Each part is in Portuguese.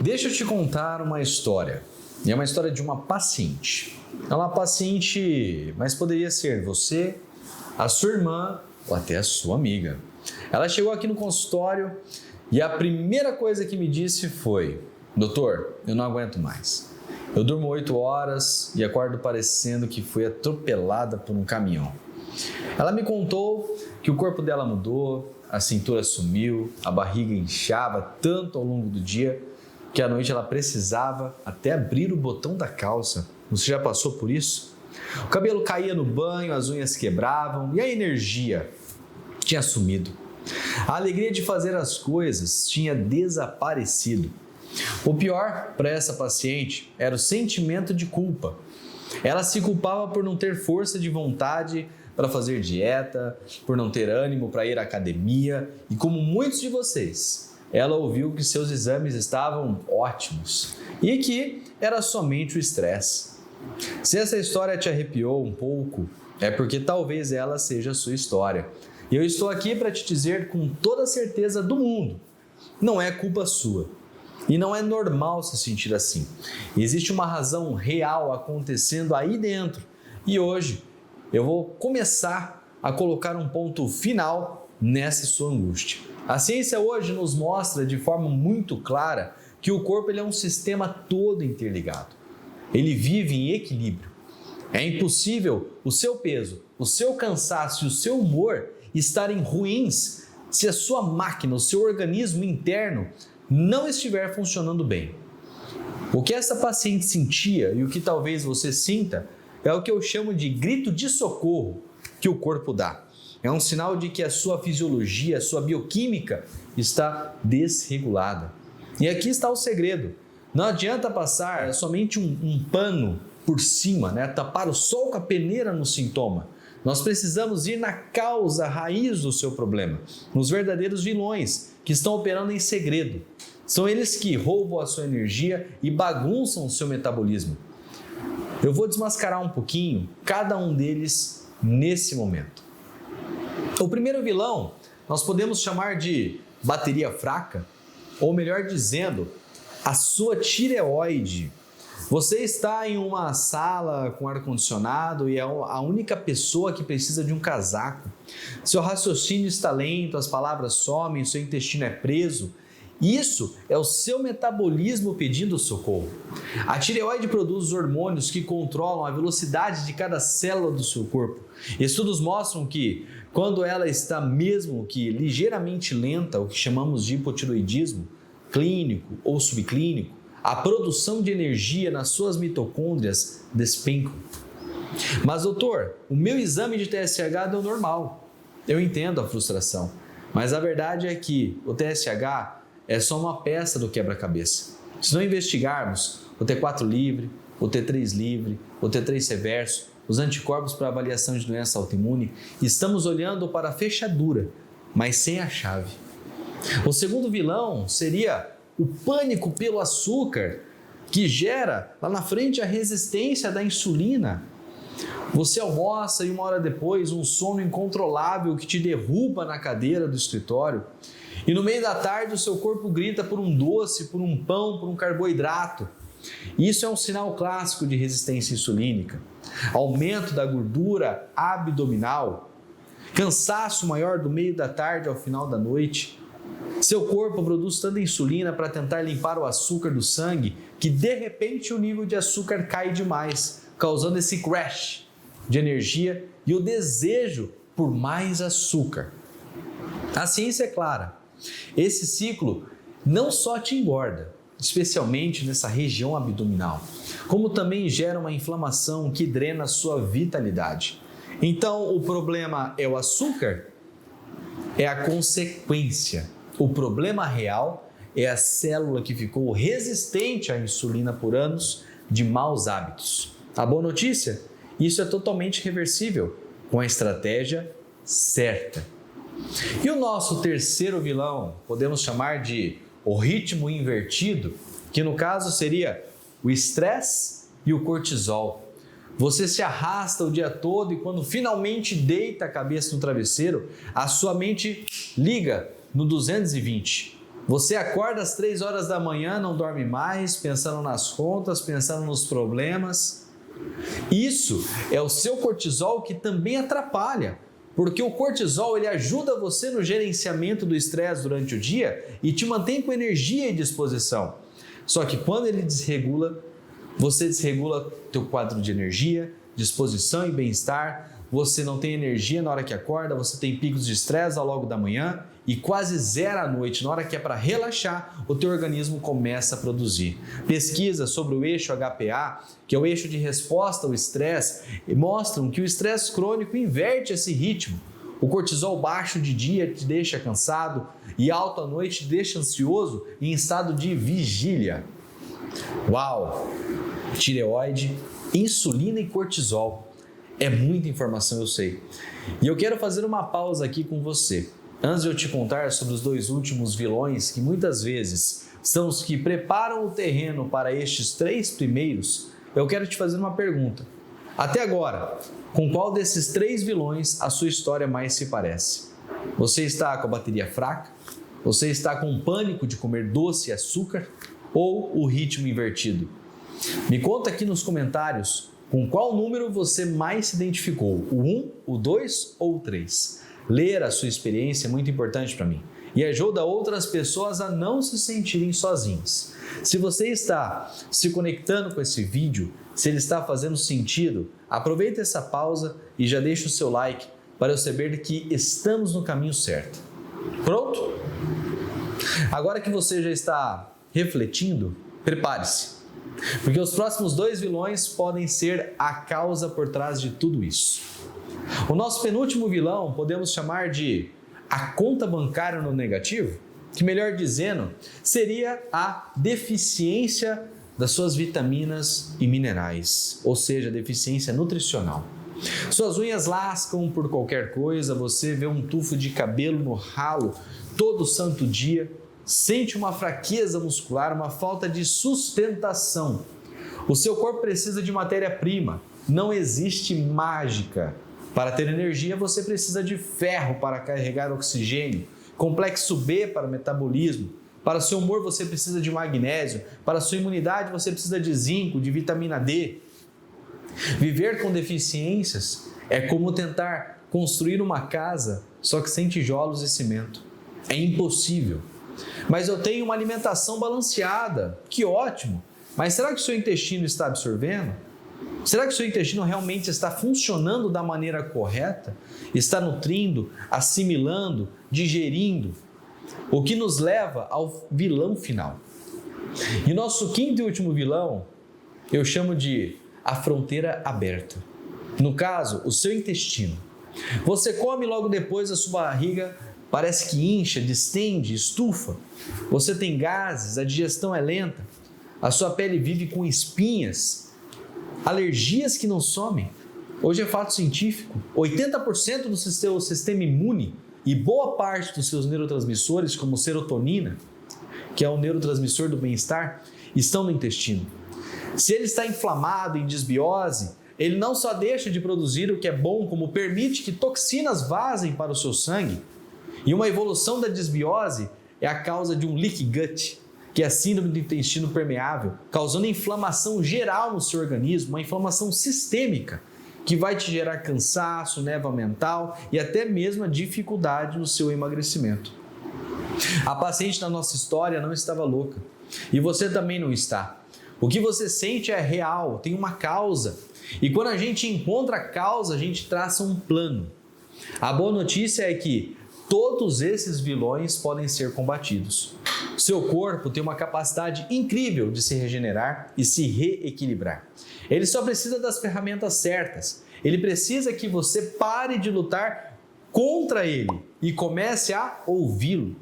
Deixa eu te contar uma história. E é uma história de uma paciente. É uma paciente, mas poderia ser você, a sua irmã ou até a sua amiga. Ela chegou aqui no consultório e a primeira coisa que me disse foi: doutor, eu não aguento mais. Eu durmo 8 horas e acordo parecendo que fui atropelada por um caminhão. Ela me contou que o corpo dela mudou, a cintura sumiu, a barriga inchava tanto ao longo do dia que à noite ela precisava até abrir o botão da calça. Você já passou por isso? O cabelo caía no banho, as unhas quebravam e a energia tinha sumido. A alegria de fazer as coisas tinha desaparecido. O pior para essa paciente era o sentimento de culpa. Ela se culpava por não ter força de vontade para fazer dieta, por não ter ânimo para ir à academia e, como muitos de vocês, ela ouviu que seus exames estavam ótimos e que era somente o estresse. Se essa história te arrepiou um pouco, é porque talvez ela seja a sua história. E eu estou aqui para te dizer com toda a certeza do mundo, não é culpa sua. E não é normal se sentir assim. Existe uma razão real acontecendo aí dentro. E hoje eu vou começar a colocar um ponto final nessa sua angústia. A ciência hoje nos mostra de forma muito clara que o corpo é um sistema todo interligado. Ele vive em equilíbrio. É impossível o seu peso, o seu cansaço e o seu humor estarem ruins se a sua máquina, o seu organismo interno não estiver funcionando bem. O que essa paciente sentia e o que talvez você sinta é o que eu chamo de grito de socorro que o corpo dá. É um sinal de que a sua fisiologia, a sua bioquímica está desregulada. E aqui está o segredo. Não adianta passar somente um pano por cima, tapar o sol com a peneira no sintoma. Nós precisamos ir na causa, raiz do seu problema, nos verdadeiros vilões que estão operando em segredo. São eles que roubam a sua energia e bagunçam o seu metabolismo. Eu vou desmascarar um pouquinho cada um deles nesse momento. O primeiro vilão nós podemos chamar de bateria fraca, ou melhor dizendo, a sua tireoide. Você está em uma sala com ar-condicionado e é a única pessoa que precisa de um casaco. Seu raciocínio está lento, as palavras somem, seu intestino é preso. Isso é o seu metabolismo pedindo socorro. A tireoide produz hormônios que controlam a velocidade de cada célula do seu corpo. Estudos mostram que, quando ela está mesmo que ligeiramente lenta, o que chamamos de hipotireoidismo, clínico ou subclínico, a produção de energia nas suas mitocôndrias despenca. Mas doutor, o meu exame de TSH deu normal. Eu entendo a frustração, mas a verdade é que o TSH é só uma peça do quebra-cabeça. Se não investigarmos o T4 livre, o T3 livre, o T3 reverso, os anticorpos para avaliação de doença autoimune, estamos olhando para a fechadura, mas sem a chave. O segundo vilão seria o pânico pelo açúcar, que gera lá na frente a resistência da insulina. Você almoça e 1 hora depois um sono incontrolável que te derruba na cadeira do escritório. E no meio da tarde o seu corpo grita por um doce, por um pão, por um carboidrato. Isso é um sinal clássico de resistência insulínica. Aumento da gordura abdominal, cansaço maior do meio da tarde ao final da noite. Seu corpo produz tanta insulina para tentar limpar o açúcar do sangue que de repente o nível de açúcar cai demais, causando esse crash de energia e o desejo por mais açúcar. A ciência é clara. Esse ciclo não só te engorda, especialmente nessa região abdominal, como também gera uma inflamação que drena a sua vitalidade. Então, o problema é o açúcar? É a consequência. O problema real é a célula que ficou resistente à insulina por anos de maus hábitos. A boa notícia? Isso é totalmente reversível com a estratégia certa. E o nosso terceiro vilão, podemos chamar de o ritmo invertido, que no caso seria o estresse e o cortisol. Você se arrasta o dia todo e quando finalmente deita a cabeça no travesseiro, a sua mente liga no 220. Você acorda às 3 horas da manhã, não dorme mais, pensando nas contas, pensando nos problemas. Isso é o seu cortisol que também atrapalha, porque o cortisol ele ajuda você no gerenciamento do estresse durante o dia e te mantém com energia e disposição. Só que quando ele desregula, você desregula teu quadro de energia, disposição e bem-estar. Você não tem energia na hora que acorda, você tem picos de estresse ao longo da manhã e quase zero à noite. Na hora que é para relaxar, o teu organismo começa a produzir. Pesquisas sobre o eixo HPA, que é o eixo de resposta ao estresse, mostram que o estresse crônico inverte esse ritmo. O cortisol baixo de dia te deixa cansado e alto à noite te deixa ansioso e em estado de vigília. Uau! Tireoide, insulina e cortisol. É muita informação, eu sei. E eu quero fazer uma pausa aqui com você. Antes de eu te contar sobre os 2 últimos vilões, que muitas vezes são os que preparam o terreno para estes 3 primeiros, eu quero te fazer uma pergunta. Até agora, com qual desses 3 vilões a sua história mais se parece? Você está com a bateria fraca? Você está com pânico de comer doce e açúcar? Ou o ritmo invertido? Me conta aqui nos comentários com qual número você mais se identificou, o 1, o 2 ou o 3. Ler a sua experiência é muito importante para mim e ajuda outras pessoas a não se sentirem sozinhas. Se você está se conectando com esse vídeo, se ele está fazendo sentido, aproveita essa pausa e já deixa o seu like para eu saber que estamos no caminho certo. Pronto? Agora que você já está refletindo, prepare-se, porque os próximos 2 vilões podem ser a causa por trás de tudo isso. O nosso penúltimo vilão podemos chamar de a conta bancária no negativo, que melhor dizendo, seria a deficiência das suas vitaminas e minerais, ou seja, deficiência nutricional. Suas unhas lascam por qualquer coisa, você vê um tufo de cabelo no ralo todo santo dia, sente uma fraqueza muscular, uma falta de sustentação. O seu corpo precisa de matéria-prima, não existe mágica. Para ter energia, você precisa de ferro para carregar oxigênio, complexo B para o metabolismo. Para seu humor, você precisa de magnésio. Para sua imunidade, você precisa de zinco, de vitamina D. Viver com deficiências é como tentar construir uma casa, só que sem tijolos e cimento. É impossível. Mas eu tenho uma alimentação balanceada. Que ótimo! Mas será que o seu intestino está absorvendo? Será que o seu intestino realmente está funcionando da maneira correta? Está nutrindo, assimilando, digerindo? O que nos leva ao vilão final. E nosso 5º e último vilão, eu chamo de a fronteira aberta. No caso, o seu intestino. Você come logo depois a sua barriga parece que incha, distende, estufa. Você tem gases, a digestão é lenta. A sua pele vive com espinhas, alergias que não somem. Hoje é fato científico, 80% do seu sistema imune e boa parte dos seus neurotransmissores, como serotonina, que é o neurotransmissor do bem-estar, estão no intestino. Se ele está inflamado, em desbiose, ele não só deixa de produzir o que é bom, como permite que toxinas vazem para o seu sangue. E uma evolução da desbiose é a causa de um leaky gut, que é a síndrome do intestino permeável, causando inflamação geral no seu organismo, uma inflamação sistêmica, que vai te gerar cansaço, névoa mental e até mesmo a dificuldade no seu emagrecimento. A paciente da nossa história não estava louca e você também não está. O que você sente é real, tem uma causa. E quando a gente encontra a causa, a gente traça um plano. A boa notícia é que todos esses vilões podem ser combatidos. Seu corpo tem uma capacidade incrível de se regenerar e se reequilibrar. Ele só precisa das ferramentas certas. Ele precisa que você pare de lutar contra ele e comece a ouvi-lo.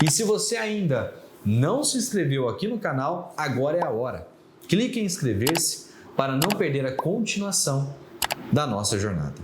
E se você ainda não se inscreveu aqui no canal, agora é a hora. Clique em inscrever-se para não perder a continuação da nossa jornada.